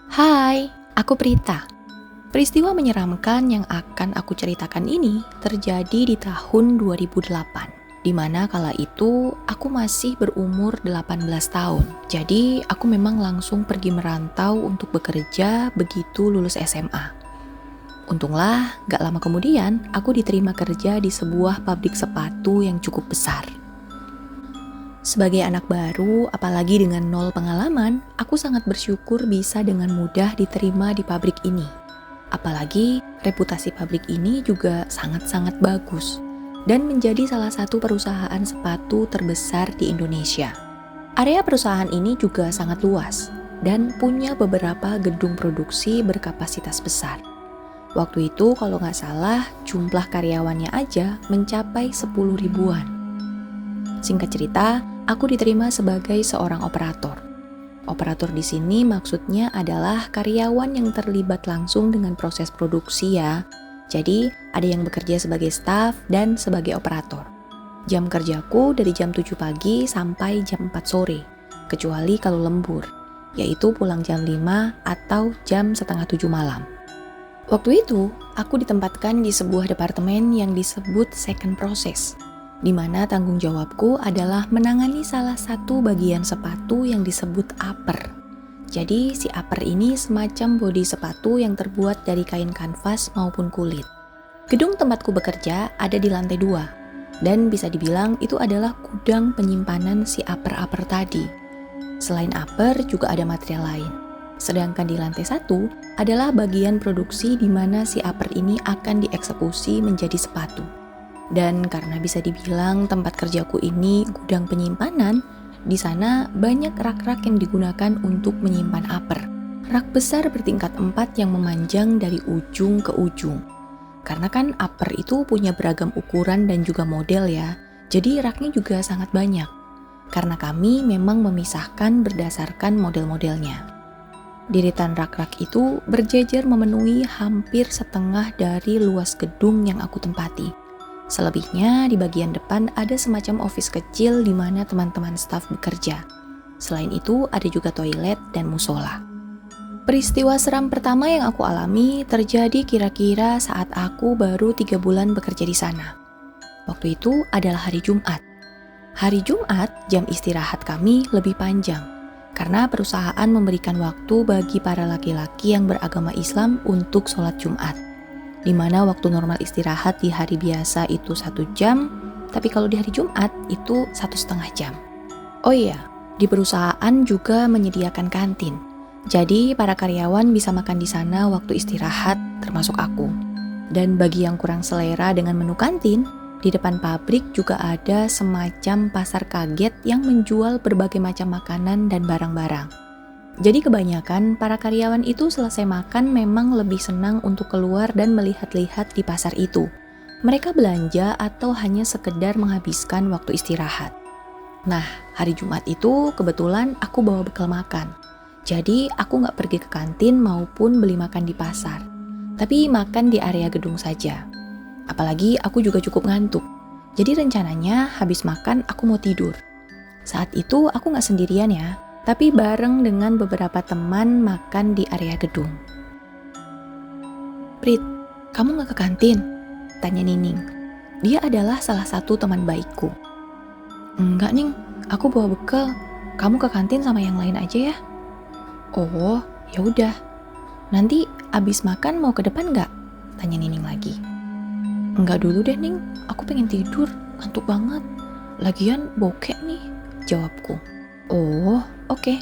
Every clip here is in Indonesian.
Hai, aku Prita. Peristiwa menyeramkan yang akan aku ceritakan ini terjadi di tahun 2008, di mana kala itu aku masih berumur 18 tahun. Jadi aku memang langsung pergi merantau untuk bekerja begitu lulus SMA. Untunglah, gak lama kemudian aku diterima kerja di sebuah pabrik sepatu yang cukup besar. Sebagai anak baru, apalagi dengan nol pengalaman, aku sangat bersyukur bisa dengan mudah diterima di pabrik ini. Apalagi reputasi pabrik ini juga sangat-sangat bagus dan menjadi salah satu perusahaan sepatu terbesar di Indonesia. Area perusahaan ini juga sangat luas dan punya beberapa gedung produksi berkapasitas besar. Waktu itu kalau nggak salah jumlah karyawannya aja mencapai 10 ribuan. Singkat cerita, aku diterima sebagai seorang operator. Operator di sini maksudnya adalah karyawan yang terlibat langsung dengan proses produksi ya. Jadi, ada yang bekerja sebagai staf dan sebagai operator. Jam kerjaku dari jam 7 pagi sampai jam 4 sore, kecuali kalau lembur, yaitu pulang jam 5 atau jam setengah 7 malam. Waktu itu, aku ditempatkan di sebuah departemen yang disebut second process, di mana tanggung jawabku adalah menangani salah satu bagian sepatu yang disebut upper. Jadi si upper ini semacam bodi sepatu yang terbuat dari kain kanvas maupun kulit. Gedung tempatku bekerja ada di lantai 2, dan bisa dibilang itu adalah gudang penyimpanan si upper-upper tadi. Selain upper juga ada material lain. Sedangkan di lantai 1 adalah bagian produksi di mana si upper ini akan dieksekusi menjadi sepatu. Dan karena bisa dibilang tempat kerjaku ini gudang penyimpanan, di sana banyak rak-rak yang digunakan untuk menyimpan upper. Rak besar bertingkat 4 yang memanjang dari ujung ke ujung. Karena kan upper itu punya beragam ukuran dan juga model ya, jadi raknya juga sangat banyak. Karena kami memang memisahkan berdasarkan model-modelnya. Diritan rak-rak itu berjejer memenuhi hampir setengah dari luas gedung yang aku tempati. Selebihnya di bagian depan ada semacam office kecil di mana teman-teman staf bekerja. Selain itu ada juga toilet dan musola. Peristiwa seram pertama yang aku alami terjadi kira-kira saat aku baru 3 bulan bekerja di sana. Waktu itu adalah hari Jumat. Hari Jumat jam istirahat kami lebih panjang karena perusahaan memberikan waktu bagi para laki-laki yang beragama Islam untuk sholat Jumat. Di mana waktu normal istirahat di hari biasa itu 1 jam, tapi kalau di hari Jumat itu 1,5 jam. Oh iya, di perusahaan juga menyediakan kantin. Jadi para karyawan bisa makan di sana waktu istirahat, termasuk aku. Dan bagi yang kurang selera dengan menu kantin, di depan pabrik juga ada semacam pasar kaget yang menjual berbagai macam makanan dan barang-barang. Jadi kebanyakan para karyawan itu selesai makan memang lebih senang untuk keluar dan melihat-lihat di pasar itu. Mereka belanja atau hanya sekedar menghabiskan waktu istirahat. Nah, hari Jumat itu kebetulan aku bawa bekal makan. Jadi aku nggak pergi ke kantin maupun beli makan di pasar. Tapi makan di area gedung saja. Apalagi aku juga cukup ngantuk. Jadi rencananya habis makan aku mau tidur. Saat itu aku nggak sendirian ya. Tapi bareng dengan beberapa teman makan di area gedung. "Prit, kamu gak ke kantin?" tanya Nining. Dia adalah salah satu teman baikku. "Enggak Ning, aku bawa bekal. Kamu ke kantin sama yang lain aja ya." "Oh, ya udah. Nanti abis makan mau ke depan gak?" tanya Nining lagi. "Enggak dulu deh Ning, aku pengen tidur, ngantuk banget. Lagian bokek nih," jawabku. "Oh, oke.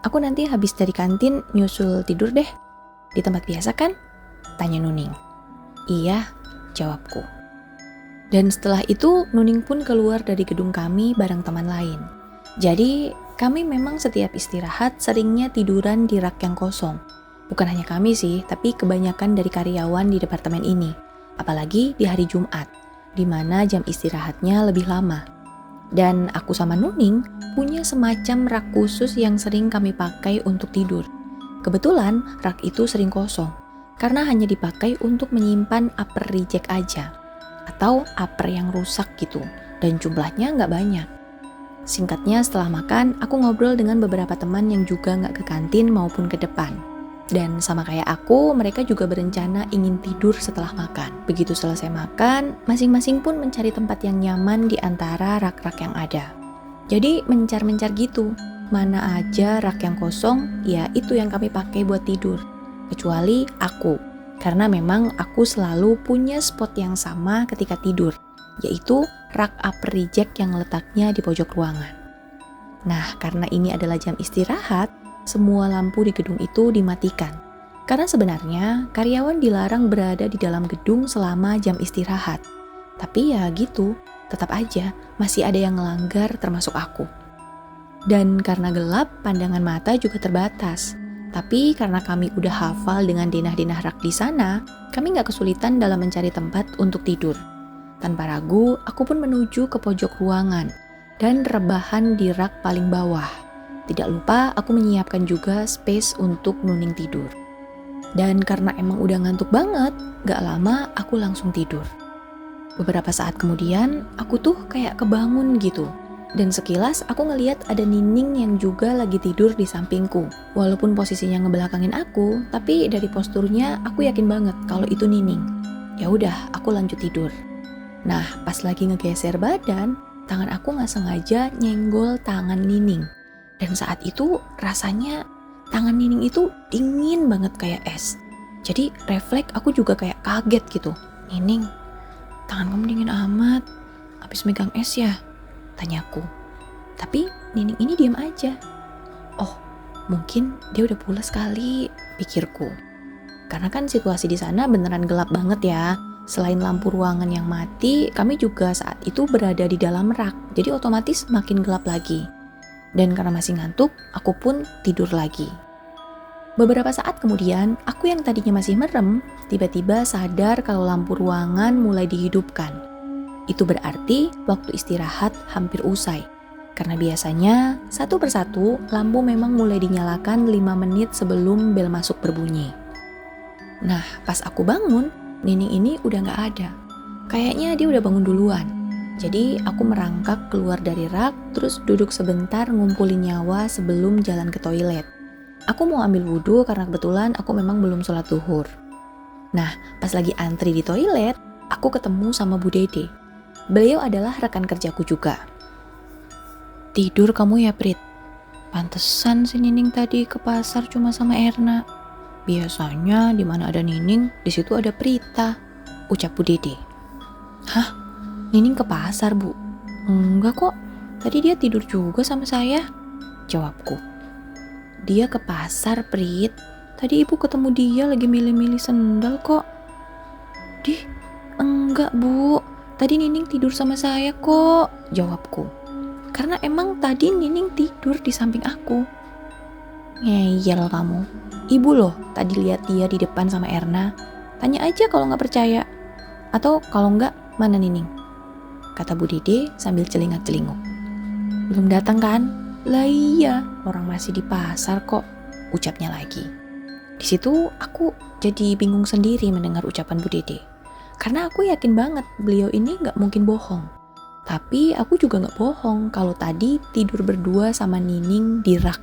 Aku nanti habis dari kantin nyusul tidur deh. Di tempat biasa kan?" tanya Nuning. "Iya," jawabku. Dan setelah itu Nuning pun keluar dari gedung kami bareng teman lain. Jadi kami memang setiap istirahat seringnya tiduran di rak yang kosong. Bukan hanya kami sih, tapi kebanyakan dari karyawan di departemen ini. Apalagi di hari Jumat, di mana jam istirahatnya lebih lama. Dan aku sama Nuning punya semacam rak khusus yang sering kami pakai untuk tidur. Kebetulan rak itu sering kosong, karena hanya dipakai untuk menyimpan upper reject aja, atau upper yang rusak gitu, dan jumlahnya nggak banyak. Singkatnya setelah makan, aku ngobrol dengan beberapa teman yang juga nggak ke kantin maupun ke depan. Dan sama kayak aku, mereka juga berencana ingin tidur setelah makan. Begitu selesai makan, masing-masing pun mencari tempat yang nyaman di antara rak-rak yang ada. Jadi mencar-mencar gitu, mana aja rak yang kosong, ya itu yang kami pakai buat tidur. Kecuali aku, karena memang aku selalu punya spot yang sama ketika tidur, yaitu rak upper reject yang letaknya di pojok ruangan. Nah, karena ini adalah jam istirahat, semua lampu di gedung itu dimatikan. Karena sebenarnya karyawan dilarang berada di dalam gedung selama jam istirahat. Tapi ya gitu, tetap aja masih ada yang ngelanggar termasuk aku. Dan karena gelap, pandangan mata juga terbatas. Tapi karena kami udah hafal dengan denah-denah rak di sana, kami gak kesulitan dalam mencari tempat untuk tidur. Tanpa ragu, aku pun menuju ke pojok ruangan dan rebahan di rak paling bawah. Tidak lupa aku menyiapkan juga space untuk nuning tidur. Dan karena emang udah ngantuk banget, gak lama aku langsung tidur. Beberapa saat kemudian, aku tuh kayak kebangun gitu. Dan sekilas aku ngeliat ada Nining yang juga lagi tidur di sampingku. Walaupun posisinya ngebelakangin aku, tapi dari posturnya aku yakin banget kalau itu Nining. Ya udah, aku lanjut tidur. Nah, pas lagi ngegeser badan, tangan aku gak sengaja nyenggol tangan Nining. Dan saat itu rasanya tangan Nining itu dingin banget kayak es. Jadi refleks aku juga kayak kaget gitu. Nining, tangan kamu dingin amat. Habis megang es ya? Tanyaku. Tapi Nining ini diam aja. Oh, mungkin dia udah pulas kali, pikirku. Karena kan situasi di sana beneran gelap banget ya. Selain lampu ruangan yang mati, kami juga saat itu berada di dalam rak. Jadi otomatis makin gelap lagi. Dan karena masih ngantuk, aku pun tidur lagi. Beberapa saat kemudian, aku yang tadinya masih merem, tiba-tiba sadar kalau lampu ruangan mulai dihidupkan. Itu berarti waktu istirahat hampir usai. Karena biasanya, satu persatu, lampu memang mulai dinyalakan 5 menit sebelum bel masuk berbunyi. Nah, pas aku bangun, Nining ini udah gak ada. Kayaknya dia udah bangun duluan. Jadi aku merangkak keluar dari rak, terus duduk sebentar ngumpulin nyawa sebelum jalan ke toilet. Aku mau ambil wudhu karena kebetulan aku memang belum sholat zuhur. Nah, pas lagi antri di toilet, aku ketemu sama Bu Dede. Beliau adalah rekan kerjaku juga. Tidur kamu ya, Prit? Pantesan si Nining tadi ke pasar cuma sama Erna. Biasanya di mana ada Nining, di situ ada Prita, ucap Bu Dede. Hah? Nining ke pasar, Bu? Enggak kok, tadi dia tidur juga sama saya, jawabku. Dia ke pasar, Prit. Tadi ibu ketemu dia lagi milih-milih sendal kok. Dih, enggak Bu, tadi Nining tidur sama saya kok, jawabku. Karena emang tadi Nining tidur di samping aku. Ngeyel kamu. Ibu loh tadi lihat dia di depan sama Erna. Tanya aja kalau gak percaya. Atau kalau enggak, mana Nining? Kata Bu Dede sambil celingak-celinguk. Belum datang kan? Lah iya, orang masih di pasar kok, ucapnya lagi. Di situ aku jadi bingung sendiri mendengar ucapan Bu Dede. Karena aku yakin banget beliau ini gak mungkin bohong. Tapi aku juga gak bohong kalau tadi tidur berdua sama Nining di rak.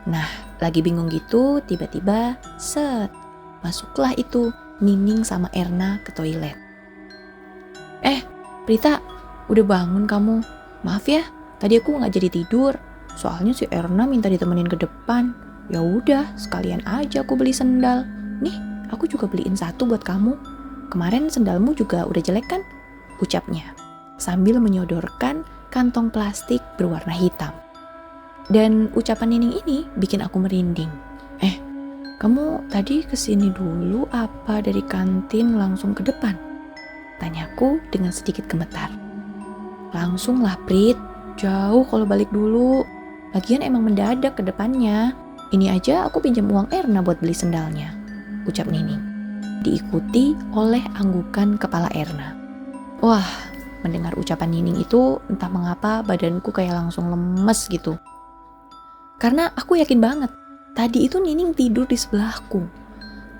Nah, lagi bingung gitu, tiba-tiba masuklah itu Nining sama Erna ke toilet. Prita, udah bangun kamu? Maaf ya, tadi aku nggak jadi tidur. Soalnya si Erna minta ditemenin ke depan. Ya udah, sekalian aja aku beli sendal. Nih, aku juga beliin satu buat kamu. Kemarin sendalmu juga udah jelek kan? Ucapnya, sambil menyodorkan kantong plastik berwarna hitam. Dan ucapan Nining ini bikin aku merinding. Kamu tadi kesini dulu apa dari kantin langsung ke depan? Tanyaku dengan sedikit gemetar. Langsung lah, Prit. Jauh kalau balik dulu. Lagian emang mendadak ke depannya. Ini aja aku pinjam uang Erna buat beli sendalnya, ucap Nining. Diikuti oleh anggukan kepala Erna. Wah, mendengar ucapan Nining itu entah mengapa badanku kayak langsung lemes gitu. Karena aku yakin banget, tadi itu Nining tidur di sebelahku.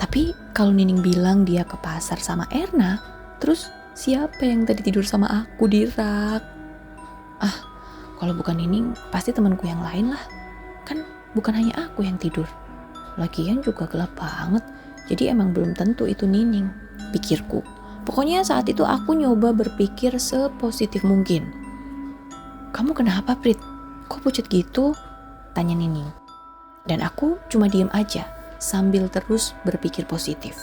Tapi kalau Nining bilang dia ke pasar sama Erna, terus siapa yang tadi tidur sama aku di rak? Kalau bukan Nining, pasti temanku yang lain lah. Kan bukan hanya aku yang tidur. lagian juga gelap banget. Jadi emang belum tentu itu Nining, pikirku. Pokoknya saat itu aku nyoba berpikir sepositif mungkin. Kamu kenapa, Prit? Kok pucat gitu? Tanya Nining. Dan aku cuma diem aja sambil terus berpikir positif.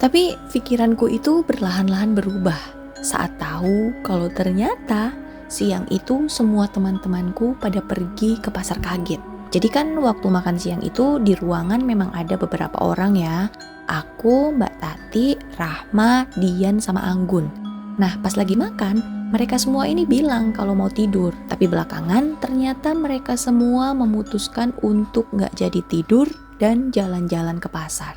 Tapi pikiranku itu perlahan-lahan berubah saat tahu kalau ternyata siang itu semua teman-temanku pada pergi ke pasar kaget. Jadi kan waktu makan siang itu di ruangan memang ada beberapa orang ya. Aku, Mbak Tati, Rahma, Dian, sama Anggun. Nah pas lagi makan, mereka semua ini bilang kalau mau tidur. Tapi belakangan ternyata mereka semua memutuskan untuk gak jadi tidur dan jalan-jalan ke pasar.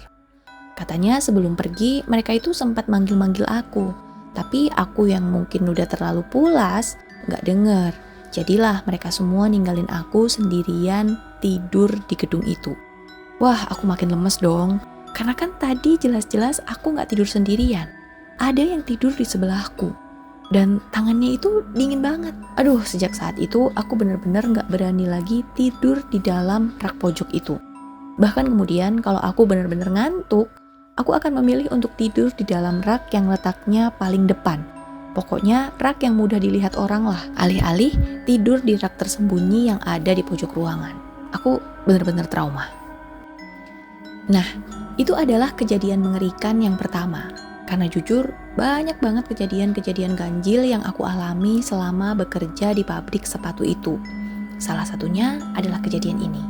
Katanya sebelum pergi mereka itu sempat manggil-manggil aku. Tapi aku yang mungkin udah terlalu pulas gak denger. Jadilah mereka semua ninggalin aku sendirian tidur di gedung itu. Wah aku makin lemes dong. Karena kan tadi jelas-jelas aku gak tidur sendirian. Ada yang tidur di sebelahku. Dan tangannya itu dingin banget. Aduh sejak saat itu aku benar-benar gak berani lagi tidur di dalam rak pojok itu. Bahkan kemudian kalau aku benar-benar ngantuk, aku akan memilih untuk tidur di dalam rak yang letaknya paling depan. Pokoknya rak yang mudah dilihat orang lah. Alih-alih tidur di rak tersembunyi yang ada di pojok ruangan. Aku benar-benar trauma. Nah, itu adalah kejadian mengerikan yang pertama. Karena jujur, banyak banget kejadian-kejadian ganjil yang aku alami selama bekerja di pabrik sepatu itu. Salah satunya adalah kejadian ini.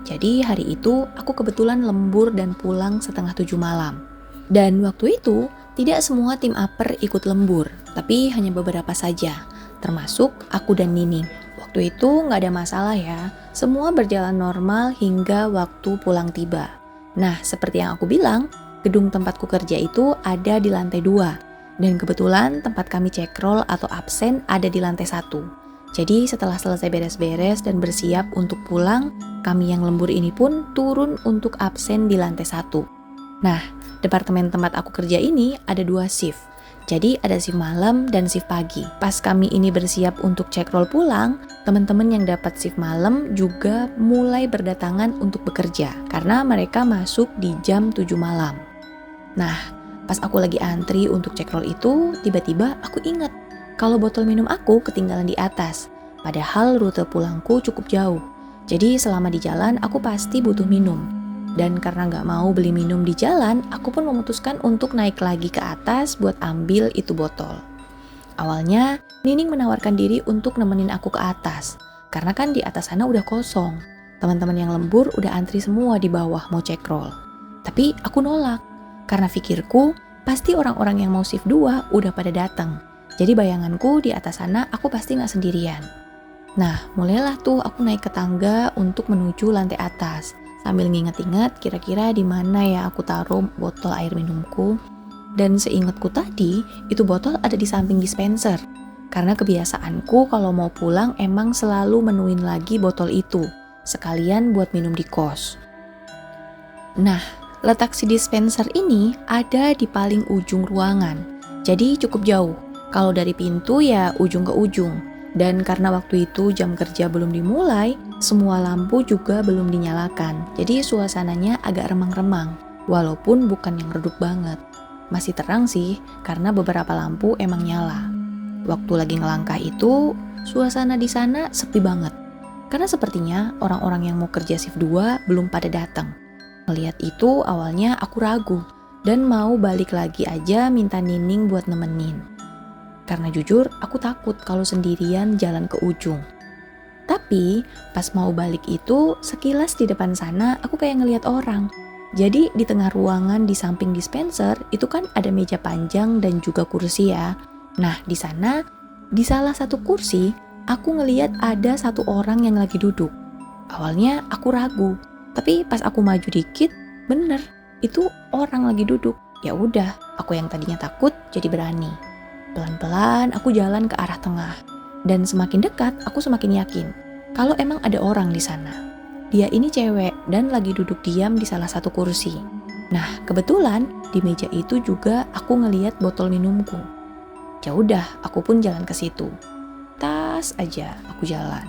Jadi hari itu aku kebetulan lembur dan pulang setengah 7 malam. Dan waktu itu tidak semua tim upper ikut lembur, tapi hanya beberapa saja, termasuk aku dan Nining. Waktu itu nggak ada masalah ya, semua berjalan normal hingga waktu pulang tiba. Nah seperti yang aku bilang, gedung tempatku kerja itu ada di lantai 2. Dan kebetulan tempat kami cekrol atau absen ada di lantai 1. Jadi setelah selesai beres-beres dan bersiap untuk pulang, kami yang lembur ini pun turun untuk absen di lantai 1. Nah, departemen tempat aku kerja ini ada 2 shift. Jadi ada shift malam dan shift pagi. Pas kami ini bersiap untuk cekrol pulang, teman-teman yang dapat shift malam juga mulai berdatangan untuk bekerja karena mereka masuk di jam 7 malam. Nah, pas aku lagi antri untuk cekrol itu, tiba-tiba aku ingat kalau botol minum aku ketinggalan di atas. Padahal rute pulangku cukup jauh. Jadi selama di jalan aku pasti butuh minum. Dan karena gak mau beli minum di jalan, aku pun memutuskan untuk naik lagi ke atas buat ambil itu botol. Awalnya, Nining menawarkan diri untuk nemenin aku ke atas. Karena kan di atas sana udah kosong. Teman-teman yang lembur udah antri semua di bawah mau cekrol. Tapi aku nolak. Karena pikirku, pasti orang-orang yang mau shift 2 udah pada datang. Jadi bayanganku di atas sana aku pasti gak sendirian. Nah, mulailah tuh aku naik ke tangga untuk menuju lantai atas. Sambil nginget-inget kira-kira di mana ya aku taruh botol air minumku. Dan seingatku tadi, itu botol ada di samping dispenser. Karena kebiasaanku kalau mau pulang emang selalu menuin lagi botol itu. Sekalian buat minum di kos. Nah, letak si dispenser ini ada di paling ujung ruangan. Jadi cukup jauh. Kalau dari pintu ya ujung ke ujung. Dan karena waktu itu jam kerja belum dimulai, semua lampu juga belum dinyalakan. Jadi suasananya agak remang-remang, walaupun bukan yang redup banget. Masih terang sih, karena beberapa lampu emang nyala. Waktu lagi ngelangkah itu, suasana di sana sepi banget. Karena sepertinya orang-orang yang mau kerja shift 2 belum pada datang. Melihat itu awalnya aku ragu, dan mau balik lagi aja minta Nining buat nemenin. Karena jujur, aku takut kalau sendirian jalan ke ujung. Tapi, pas mau balik itu, sekilas di depan sana aku kayak ngelihat orang. Jadi, di tengah ruangan di samping dispenser, itu kan ada meja panjang dan juga kursi ya. Nah, di sana, di salah satu kursi, aku ngelihat ada satu orang yang lagi duduk. Awalnya aku ragu, tapi pas aku maju dikit, bener, itu orang lagi duduk. Ya udah, aku yang tadinya takut jadi berani. Pelan-pelan aku jalan ke arah tengah. Dan semakin dekat, aku semakin yakin kalau emang ada orang di sana. Dia ini cewek dan lagi duduk diam di salah satu kursi. Nah, kebetulan di meja itu juga aku ngeliat botol minumku. Ya udah, aku pun jalan ke situ. Tas aja aku jalan.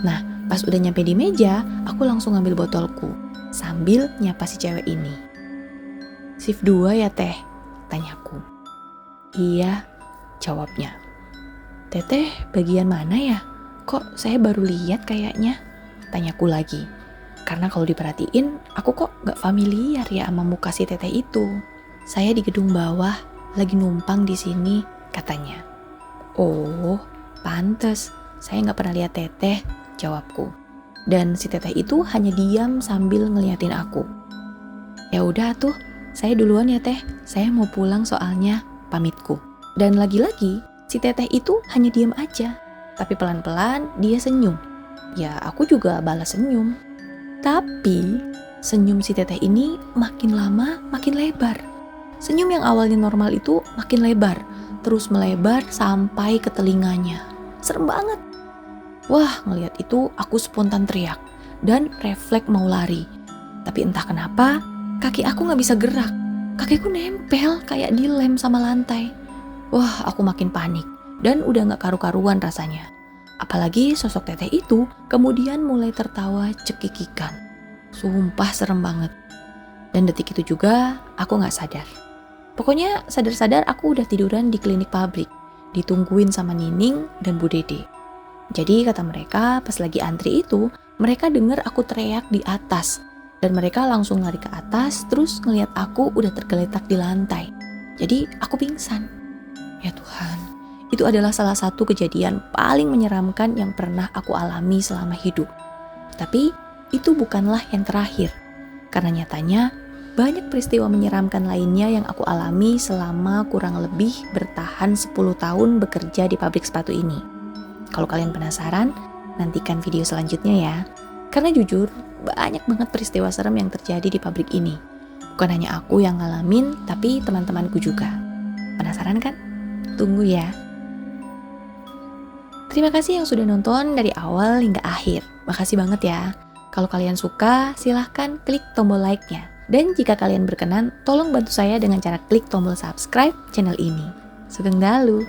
Nah, pas udah nyampe di meja, aku langsung ngambil botolku. sambil nyapa si cewek ini. "Shift 2 ya teh?" tanyaku. "Iya," jawabnya. "Teteh bagian mana ya? Kok saya baru lihat kayaknya?" tanyaku lagi. Karena kalau diperhatiin, aku kok gak familiar ya sama muka si teteh itu. "Saya di gedung bawah, lagi numpang di sini," katanya. "Oh, pantes. Saya gak pernah lihat teteh," jawabku. Dan si teteh itu hanya diam sambil ngeliatin aku. "Ya udah tuh, saya duluan ya teh. Saya mau pulang soalnya," pamitku. Dan lagi-lagi, si teteh itu hanya diam aja. Tapi pelan-pelan dia senyum. Ya, aku juga balas senyum. Tapi senyum si teteh ini makin lama makin lebar. Senyum yang awalnya normal itu makin lebar, terus melebar sampai ke telinganya. Serem banget. Wah, ngelihat itu aku spontan teriak dan refleks mau lari. Tapi entah kenapa kaki aku gak bisa gerak. Kakiku nempel kayak dilem sama lantai. Wah, aku makin panik dan udah gak karu-karuan rasanya. Apalagi sosok teteh itu kemudian mulai tertawa cekikikan. Sumpah serem banget. Dan detik itu juga aku gak sadar. Pokoknya sadar-sadar aku udah tiduran di klinik pabrik, ditungguin sama Nining dan Bu Dede. Jadi kata mereka pas lagi antri itu, mereka dengar aku teriak di atas. Dan mereka langsung lari ke atas terus ngeliat aku udah tergeletak di lantai. Jadi aku pingsan. Ya Tuhan, itu adalah salah satu kejadian paling menyeramkan yang pernah aku alami selama hidup. Tapi itu bukanlah yang terakhir. Karena nyatanya banyak peristiwa menyeramkan lainnya yang aku alami selama kurang lebih bertahan 10 tahun bekerja di pabrik sepatu ini. Kalau kalian penasaran, nantikan video selanjutnya ya. Karena jujur, banyak banget peristiwa serem yang terjadi di pabrik ini. Bukan hanya aku yang ngalamin, tapi teman-temanku juga. Penasaran kan? Tunggu ya. Terima kasih yang sudah nonton dari awal hingga akhir. Makasih banget ya. Kalau kalian suka, silahkan klik tombol like-nya. Dan jika kalian berkenan, tolong bantu saya dengan cara klik tombol subscribe channel ini. Sugeng Dalu.